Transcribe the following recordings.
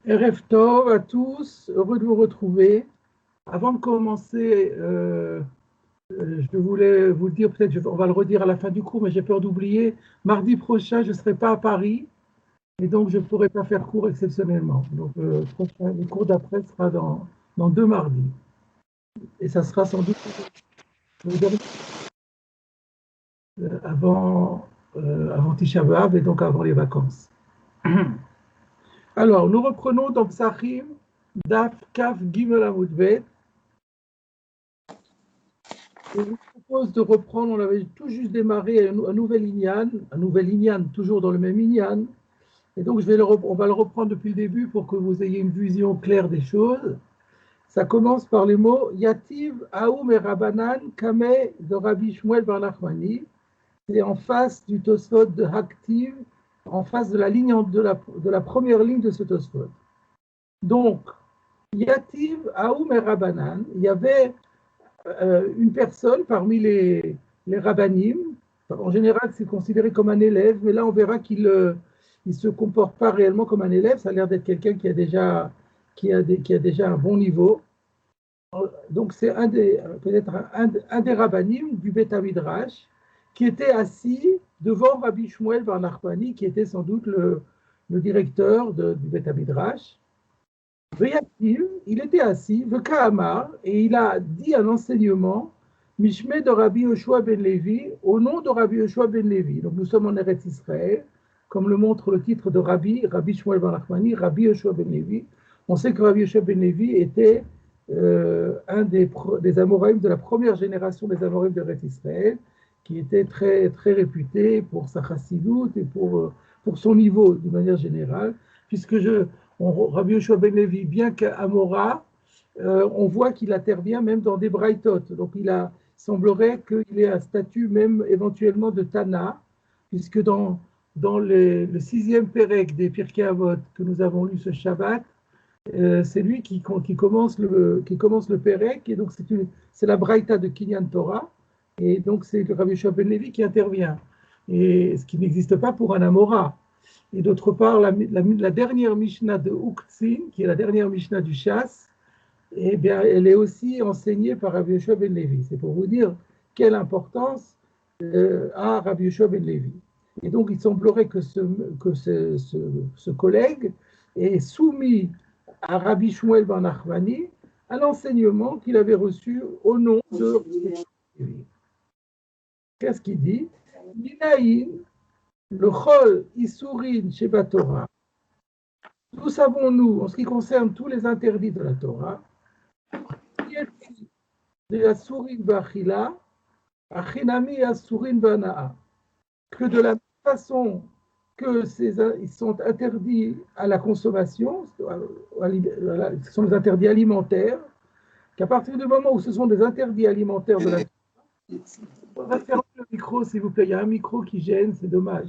Erev Tov à tous, heureux de vous retrouver. Avant de commencer, je voulais vous dire, peut-être on va le redire à la fin du cours, mais j'ai peur d'oublier. Mardi prochain, je ne serai pas à Paris et donc je ne pourrai pas faire cours exceptionnellement. Donc le cours d'après sera dans 2 mardis. Et ça sera sans doute le dernier, avant Tisha B'Av et donc avant les vacances. Alors, nous reprenons donc Psachim, Daf, Kaf, Gimel Amud Bet. Et je vous propose de reprendre, on avait tout juste démarré un nouvel Inyan, toujours dans le même Inyan. Et donc, on va le reprendre depuis le début pour que vous ayez une vision claire des choses. Ça commence par les mots Yativ, Aoum et Rabanan, Kameh de Rabbi Shmuel Bar Nachmani. C'est en face du Tosfot de Haktiv, en face de la ligne de la première ligne de ce Tosfot. Donc, Yativ, Aoum et Rabanan, il y avait une personne parmi les rabbinim. En général, c'est considéré comme un élève, mais là, on verra qu'il ne se comporte pas réellement comme un élève. Ça a l'air d'être quelqu'un qui a déjà un bon niveau. Donc, c'est peut-être un des rabbinim du Beth Midrash qui était assis devant Rabbi Shmuel Bar Nachmani, qui était sans doute le directeur du Beth Midrash. Il était assis, et il a dit un enseignement, Mishmeh de Rabbi Yoshua ben Levi, au nom de Rabbi Yoshua ben Levi. Donc nous sommes en Eretz Israël, comme le montre le titre de Rabbi Shmuel Bar Nachmani, Rabbi Yoshua ben Levi. On sait que Rabbi Yoshua ben Levi était un des Amoraïm de la première génération des Amoraïm de Eretz Israël, qui était très, très réputé pour sa chassidoute et pour son niveau de manière générale, puisque Rabbi Yoshua ben Levi, bien qu'Amora, on voit qu'il intervient même dans des braïtot. Donc il semblerait qu'il ait un statut même éventuellement de Tana, puisque dans le 6e Pérec des Pirkei Avot que nous avons lu ce Shabbat, c'est lui qui commence le Pérec, et donc c'est la braïta de Kinyan Torah, et donc c'est le Rabbi Yoshua ben Levi qui intervient, et ce qui n'existe pas pour un Amora. Et d'autre part, la dernière Mishnah de Uktzin, qui est la dernière Mishnah du Chasse, eh bien, elle est aussi enseignée par Rabbi Yoshua ben Levi. C'est pour vous dire quelle importance a Rabbi Yoshua ben Levi. Et donc, il semblerait que ce collègue ait soumis à Rabbi Shmuel Bar Nachmani un enseignement qu'il avait reçu au nom de Rabbi Levi. Qu'est-ce qu'il dit? Minaïn, le Chol Isurin Sheba Torah. Nous savons-nous, en ce qui concerne tous les interdits de la Torah, de la Sourin Bachila, Achinami Asurin Banaa, que de la même façon que ils sont interdits à la consommation, ce sont des interdits alimentaires, qu'à partir du moment où ce sont des interdits alimentaires de la Torah, on va fermer le micro, s'il vous plaît, il y a un micro qui gêne, c'est dommage.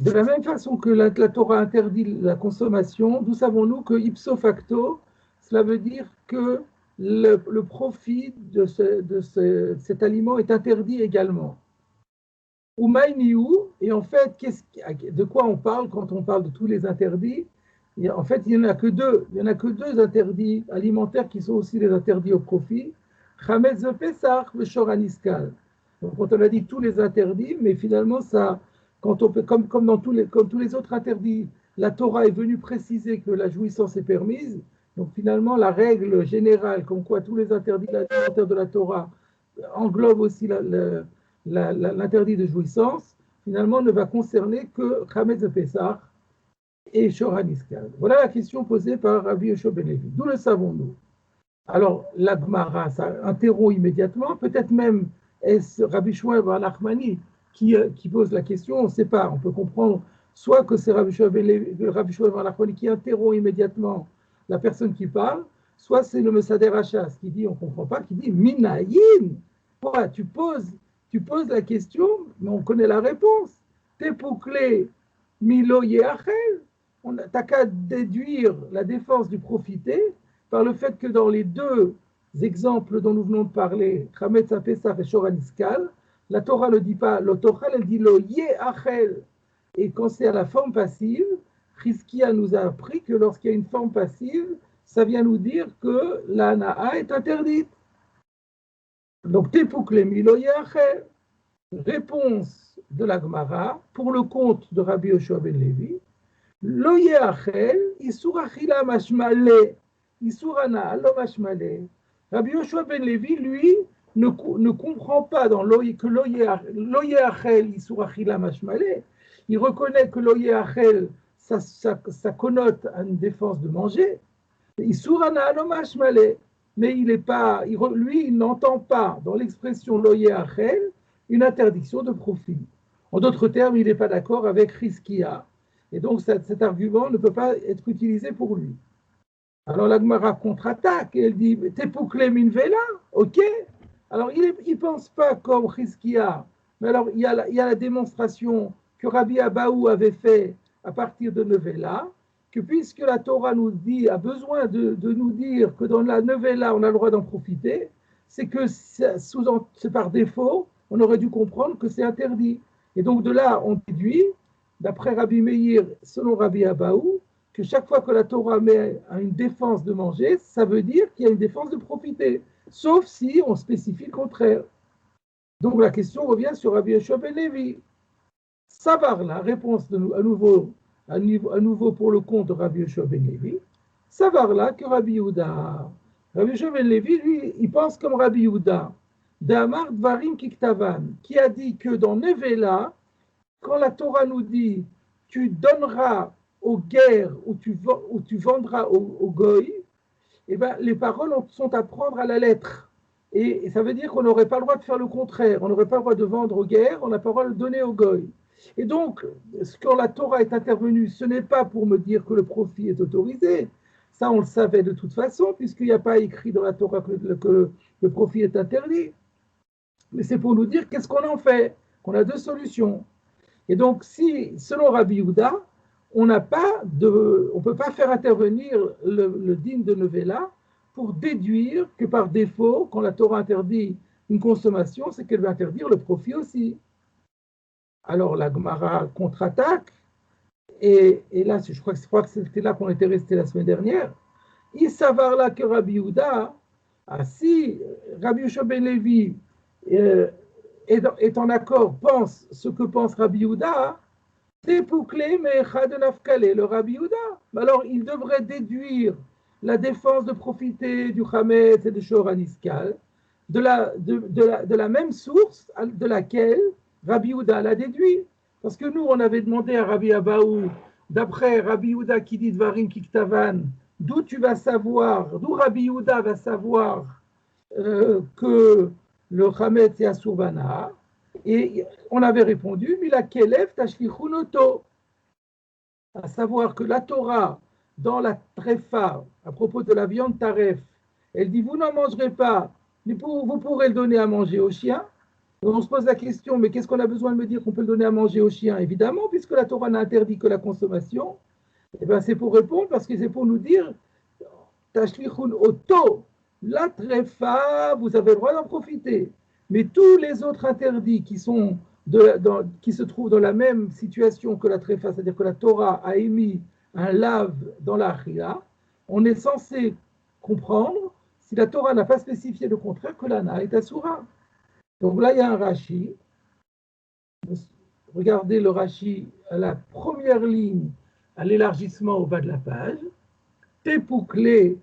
De la même façon que la Torah interdit la consommation, d'où savons-nous que ipso facto, cela veut dire que le profit de cet aliment est interdit également. Umayniou, et en fait, de quoi on parle quand on parle de tous les interdits? En fait, il n'y en a que deux. Il n'y en a que deux interdits alimentaires qui sont aussi des interdits au profit. Chametz Pesach et Shoraniskal. Donc, quand on a dit tous les interdits, mais finalement, comme tous les autres interdits, la Torah est venue préciser que la jouissance est permise. Donc, finalement, la règle générale, comme quoi tous les interdits alimentaires de la Torah englobent aussi l'interdit de jouissance, finalement, ne va concerner que Chametz Pesach et Shoraniskal. Voilà la question posée par Rabbi Yoshua ben Levi. D'où le savons-nous? Alors, la Gemara, ça interrompt immédiatement, peut-être même est-ce Rabbi Shmuel Bar Nachmani qui pose la question, on ne sait pas, on peut comprendre soit que c'est Rabbi Shmuel Bar Nachmani qui interrompt immédiatement la personne qui parle, soit c'est le Mesader Hachas qui dit, on ne comprend pas, qui dit Minayin. Quoi, tu poses la question, mais on connaît la réponse. Tepukle Milo Yeachel. Tu n'as qu'à déduire la défense du profiter par le fait que dans les deux exemples dont nous venons de parler, Chametz Pesach et Shoraniskal, La Torah ne dit pas, la Torah elle dit lo ye'achel. Et quand c'est à la forme passive, Chizkia nous a appris que lorsqu'il y a une forme passive, ça vient nous dire que la na'a est interdite. Donc, tepuklemi lo ye'achel. Réponse de la Gemara pour le compte de Rabbi Yoshua ben Levi. Lo ye'achel, isur achila mashmale, isur hana'a lo mashmale. Rabbi Yoshua ben Levi, lui, ne comprend pas dans que lo ye'achel, isur achila mashmale. Il reconnaît que lo ye'achel, ça connote à une défense de manger. Isur hana'a lo mashmale. Mais il est pas, lui, il n'entend pas dans l'expression lo ye'achel une interdiction de profit. En d'autres termes, il n'est pas d'accord avec Chizkia. Et donc, cet argument ne peut pas être utilisé pour lui. Alors, la Gemara contre-attaque et elle dit Tepukle min vela, ok. Alors, il ne pense pas comme Chizkia, mais alors, il y a la démonstration que Rabbi Abaou avait fait à partir de Nevela, que puisque la Torah nous dit, a besoin de nous dire que dans la Nevela, on a le droit d'en profiter, c'est que c'est par défaut, on aurait dû comprendre que c'est interdit. Et donc de là, on déduit, d'après Rabbi Meir, selon Rabbi Abaou, que chaque fois que la Torah met à une défense de manger, ça veut dire qu'il y a une défense de profiter, sauf si on spécifie le contraire. Donc la question revient sur Rabbi Yoshua ben Levi. Savar, la réponse à nouveau pour le compte de Rabbi Yoshua ben Levi, savar là que Rabbi Yehuda. Rabbi Yoshua ben Levi, lui, il pense comme Rabbi Yehuda. D'Amar Dvarim Kiktavan, qui a dit que dans Nevela, quand la Torah nous dit tu donneras aux guerres ou tu vendras au goy, eh ben, les paroles sont à prendre à la lettre. Et ça veut dire qu'on n'aurait pas le droit de faire le contraire. On n'aurait pas le droit de vendre aux guerres, on n'a pas le droit de donner au goy. Et donc, quand la Torah est intervenue, ce n'est pas pour me dire que le profit est autorisé. Ça, on le savait de toute façon, puisqu'il n'y a pas écrit dans la Torah que le profit est interdit. Mais c'est pour nous dire qu'est-ce qu'on en fait, qu'on a deux solutions. Et donc, si, selon Rabbi Yehuda, on ne peut pas faire intervenir le din de Nevela pour déduire que par défaut, quand la Torah interdit une consommation, c'est qu'elle va interdire le profit aussi. Alors la Gemara contre-attaque, et là, je crois que c'était là qu'on était resté la semaine dernière. Il s'avère là que Rabbi Yehuda, si Rabbi Yoshua ben Levi est en accord, pense ce que pense Rabbi Yehuda, c'est pouclé mais de nafkale, le Rabbi Yehuda. Alors il devrait déduire la défense de profiter du Hametz et de Shor Aniskal de la même source de laquelle Rabbi Yehuda l'a déduit. Parce que nous, on avait demandé à Rabbi Abaou, d'après Rabbi Yehuda qui dit Dvarim Kiktavan, d'où Rabbi Yehuda va savoir que le Hametz est Asurvana. Et on avait répondu, Mila Kelev Tashlichunoto, à savoir que la Torah, dans la Trefa, à propos de la viande taref, elle dit, vous n'en mangerez pas, mais vous pourrez le donner à manger aux chiens. Donc on se pose la question, mais qu'est-ce qu'on a besoin de me dire qu'on peut le donner à manger aux chiens? Évidemment, puisque la Torah n'a interdit que la consommation. Et bien c'est pour répondre, parce que c'est pour nous dire, Tashlichun Oto, la Trefa, vous avez le droit d'en profiter. Mais tous les autres interdits qui se trouvent dans la même situation que la Trefa, c'est-à-dire que la Torah a émis un lave dans la Achila, on est censé comprendre, si la Torah n'a pas spécifié le contraire, que l'ana est asura. Donc là, il y a un Rashi. Regardez le Rashi à la première ligne, à l'élargissement au bas de la page. Tepukle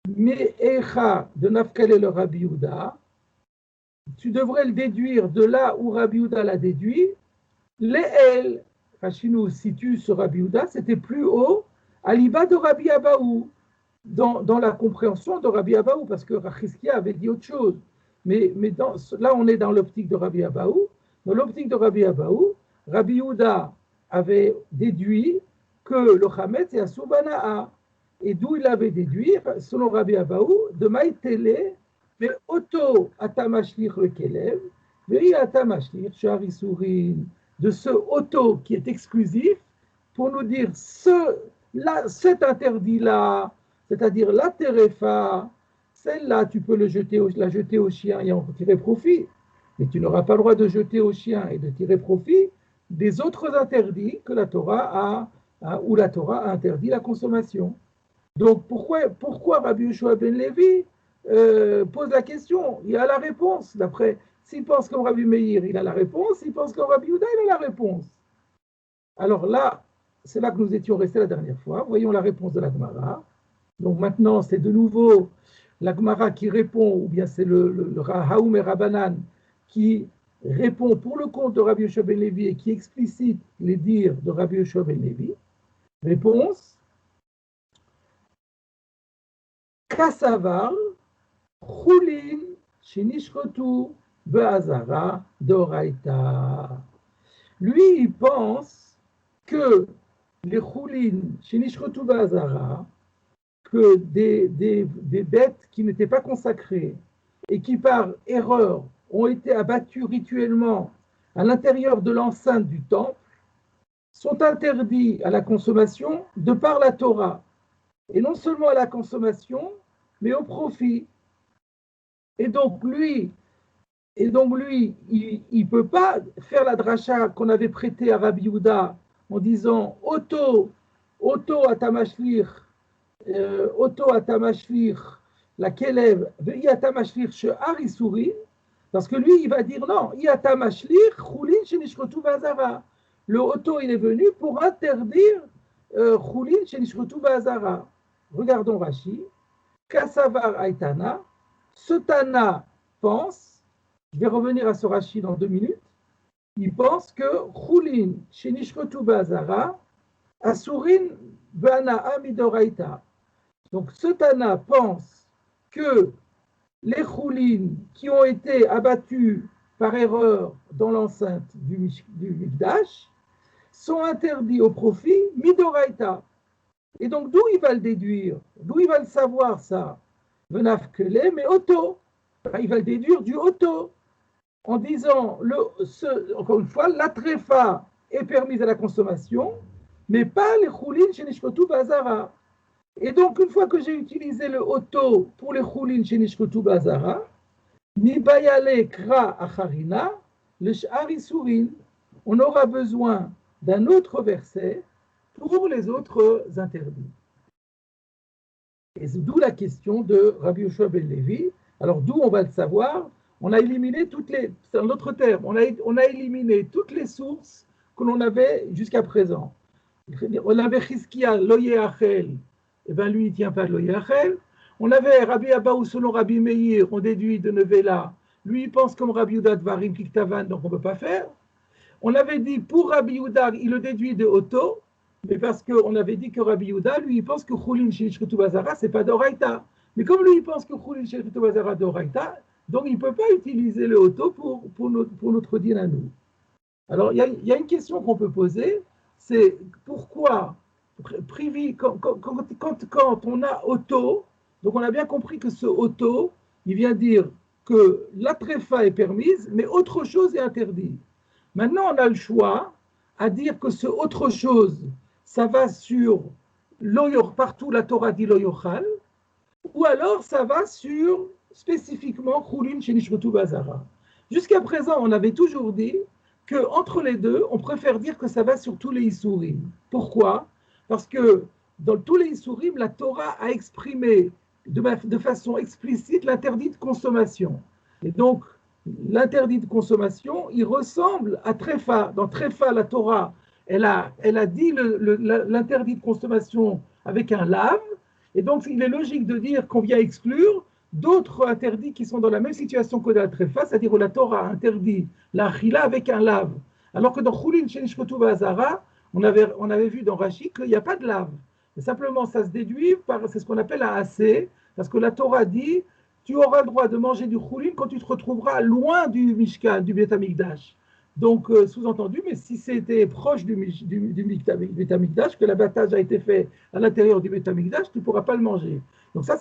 me'echa de Nafkale le Rabbi Yehuda. Tu devrais le déduire de là où Rabbi Yehuda l'a déduit. Le'el, Rashi nous situe sur Rabbi Yehuda, c'était plus haut, à l'iba de Rabbi Abaou, dans la compréhension de Rabbi Abaou, parce que Chizkia avait dit autre chose. Mais là, on est dans l'optique de Rabbi Abaou. Dans l'optique de Rabbi Abaou, Rabbi Yehuda avait déduit que le Hametz est à Soubana'a. Et d'où il avait déduit, selon Rabbi Abaou, de Maïtele, mais auto atamashlir le kelev, mais atamashlir sharisourin, de ce auto qui est exclusif, pour nous dire cet interdit-là, c'est-à-dire la terefa, celle-là, tu peux la jeter au chien et en tirer profit. mais tu n'auras pas le droit de jeter au chien et de tirer profit des autres interdits que la Torah où la Torah a interdit la consommation. Donc pourquoi Rabbi Yoshua ben Levi pose la question? Il a la réponse. D'après, s'il pense comme Rabbi Meir, il a la réponse. S'il pense comme Rabbi Yehuda, il a la réponse. Alors là, c'est là que nous étions restés la dernière fois. Voyons la réponse de la Gemara. Donc maintenant, c'est de nouveau la Gemara qui répond, ou bien c'est le Haoum et Rabbanan qui répond pour le compte de Rabbi Yoshua ben Levi et qui explicite les dires de Rabbi Yoshua ben Levi. Réponse: Kassavar, Choulin, Shinishrotu, Be'azara, Doraita. Lui, il pense que les Choulin, Shinishrotu, Be'azara, que des bêtes qui n'étaient pas consacrées et qui par erreur ont été abattues rituellement à l'intérieur de l'enceinte du temple sont interdits à la consommation de par la Torah. Et non seulement à la consommation, mais au profit. Et donc lui, il ne peut pas faire la dracha qu'on avait prêtée à Rabbi Yehuda en disant Oto atamashlir, la kelev, ve'i atamashlir she'ar isurin, parce que lui, il va dire non, i atamashlir, chulin shenishrotu vazara. Le Oto, il est venu pour interdire chulin shenishrotu vazara. Regardons Rashi. Kassavar Aitana, ce Tana pense, je vais revenir à ce Rashi dans 2 minutes, il pense que Choulin, Shenishrotu Bazara, Asurin, Bana Amidoraita. Donc ce Tana pense que les Choulin qui ont été abattus par erreur dans l'enceinte du Mikdash sont interdits au profit Midoraita. Et donc, d'où il va le déduire? D'où il va le savoir, ça? Venafkele, mais auto. Il va le déduire du auto. En disant, encore une fois, la tréfa est permise à la consommation, mais pas les choulines chez Nishkotu Bazara. Et donc, une fois que j'ai utilisé le auto pour les choulines chez Nishkotu Bazara, mi bayale kra acharina, le sh'ari sourin, on aura besoin d'un autre verset pour les autres interdits. Et c'est d'où la question de Rabbi Yoshua ben Levi. Alors d'où on va le savoir? On a éliminé c'est un autre terme, on a éliminé toutes les sources que l'on avait jusqu'à présent. On avait Chizkia, Loye Achel, et bien lui il ne tient pas de Loye Achel. On avait Rabbi Abba ou selon Rabbi Meir, on déduit de Nevela, lui il pense comme Rabbi Yehuda Dvarim Kiktavan, donc on ne peut pas faire. On avait dit pour Rabbi Yehuda, il le déduit de Otto, mais parce qu'on avait dit que Rabbi Yehuda, lui, il pense que Choulin Shenishrotu Bazara, ce n'est pas d'Oraita. Mais comme lui, il pense que Choulin Shenishrotu Bazara d'Oraita, donc il ne peut pas utiliser le Otto pour notre din à nous. Alors, il y a une question qu'on peut poser, c'est pourquoi, quand on a Otto, donc on a bien compris que ce Otto, il vient dire que la tréfa est permise, mais autre chose est interdit. Maintenant, on a le choix à dire que ce autre chose, ça va sur partout la Torah dit l'oyochal, ou alors ça va sur spécifiquement Choulin Shenishrotu Bazara. Jusqu'à présent, on avait toujours dit qu'entre les deux, on préfère dire que ça va sur tous les Issourim. Pourquoi? Parce que dans tous les Issourim, la Torah a exprimé de façon explicite l'interdit de consommation. Et donc, l'interdit de consommation, il ressemble à Tréfa. Dans Tréfa, la Torah, elle a dit l'interdit de consommation avec un lave, et donc il est logique de dire qu'on vient exclure d'autres interdits qui sont dans la même situation que la Tréfa, c'est-à-dire où la Torah interdit la chila avec un lave. Alors que dans Choulin Shenishrotu Bazara, on avait vu dans Rashi qu'il n'y a pas de lave. Et simplement, ça se déduit c'est ce qu'on appelle un assez, parce que la Torah dit tu auras le droit de manger du choulin quand tu te retrouveras loin du Mishkan, du Beit HaMikdash. Donc, sous-entendu, mais si c'était proche du Beit HaMikdash, que l'abattage a été fait à l'intérieur du Beit HaMikdash, tu ne pourras pas le manger. Donc ça,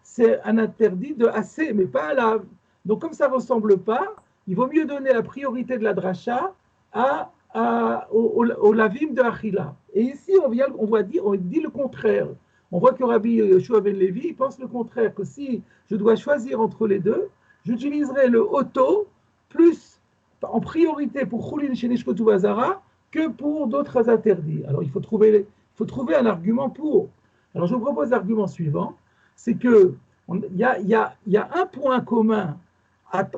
c'est un interdit de assez, mais pas à lave. Donc comme ça ne ressemble pas, il vaut mieux donner la priorité de la dracha au lavim de Achila. Et ici, on dit le contraire. On voit que Rabbi Yoshua ben Levi, il pense le contraire, que si je dois choisir entre les deux, j'utiliserai le auto plus en priorité pour Choulin Shenishkotu Bazara que pour d'autres interdits. Alors il faut trouver un argument pour. Alors je vous propose l'argument suivant, c'est que il y a un point commun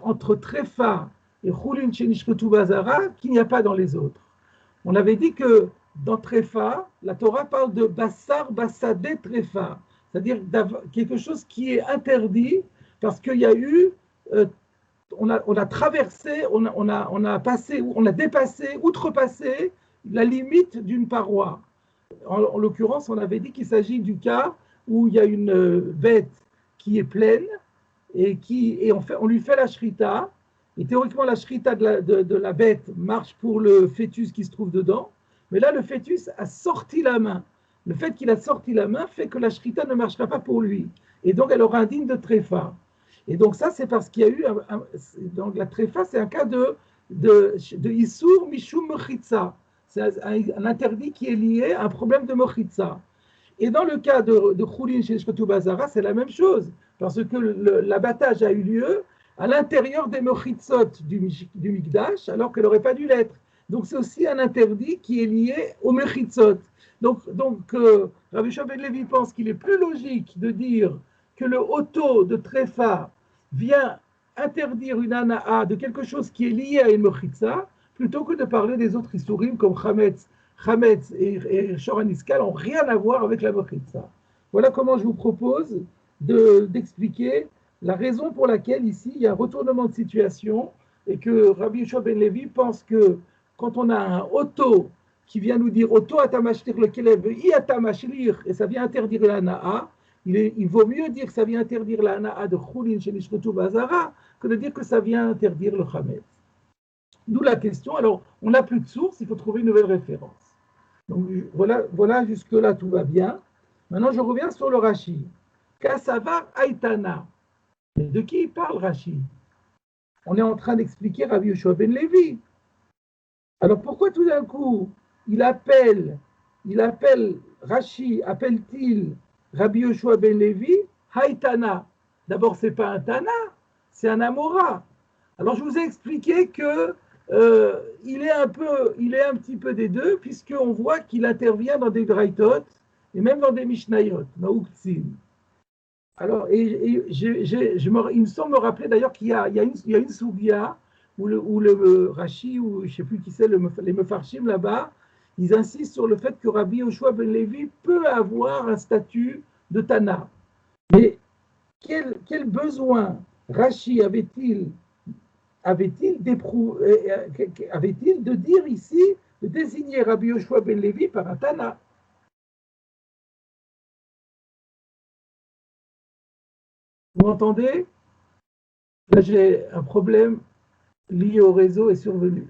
entre Tréfa et Choulin Shenishkotu Bazara qu'il n'y a pas dans les autres. On avait dit que dans Tréfa, la Torah parle de Bassar Bassadeh Tréfa, c'est-à-dire quelque chose qui est interdit parce qu'il y a eu, on a traversé, on a dépassé, outrepassé la limite d'une paroi. En l'occurrence, on avait dit qu'il s'agit du cas où il y a une bête qui est pleine et on lui fait la shrita. Et théoriquement, la shrita de la bête marche pour le fœtus qui se trouve dedans. Mais là, le fœtus a sorti la main. Le fait qu'il a sorti la main fait que la shrita ne marchera pas pour lui. Et donc, elle aura un digne de tréfa. Et donc, ça, c'est parce qu'il y a eu. Donc, la tréfa, c'est un cas de Issour Mishum Mechitza. C'est un interdit qui est lié à un problème de Mechitza. Et dans le cas de Choulin chez Shkotu Bazara, c'est la même chose, parce que l'abattage a eu lieu à l'intérieur des mechitzot du Mikdash, alors qu'elle n'aurait pas dû l'être. Donc c'est aussi un interdit qui est lié aux mechitzot. Donc Rabbi Shua ben Levi pense qu'il est plus logique de dire que le auto de Tréfa vient interdire une ana'a de quelque chose qui est lié à une mechitza, plutôt que de parler des autres issourim comme Chametz et Shoraniskal n'ont rien à voir avec la mechitza. Voilà comment je vous propose d'expliquer la raison pour laquelle ici il y a un retournement de situation et que Rabbi Yeshua ben Levi pense que quand on a un auto qui vient nous dire auto atamashlir le kelev i atamashlir et ça vient interdire la na'a, il vaut mieux dire que ça vient interdire la na'a de Choulin chez Nishkotu Bazara que de dire que ça vient interdire le Chametz. D'où la question. Alors, on n'a plus de source, il faut trouver une nouvelle référence. Donc voilà jusque-là, tout va bien. Maintenant, je reviens sur le Rashi. Kassavar Aitana. De qui il parle, Rashi? On est en train d'expliquer Rabbi Yoshua ben Levi. Alors, pourquoi tout d'un coup, Rashi, appelle-t-il Rabbi Yoshua ben Levi Haitana? D'abord, ce n'est pas un Tana, c'est un Amora. Alors, je vous ai expliqué que il est un petit peu des deux, puisqu'on voit qu'il intervient dans des Draitot et même dans des Mishnayot, dans Uktzin. Alors, il me semble me rappeler d'ailleurs qu'il y a une Sougia où le Rashi, ou je ne sais plus qui c'est, les Mefarshim là-bas, ils insistent sur le fait que Rabbi Yoshua ben Levi peut avoir un statut de Tana. Mais quel besoin Rashi avait-il de dire ici, de désigner Rabbi Yoshua ben Levi par un Tana? Vous m'entendez? Là, j'ai un problème lié au réseau est survenu.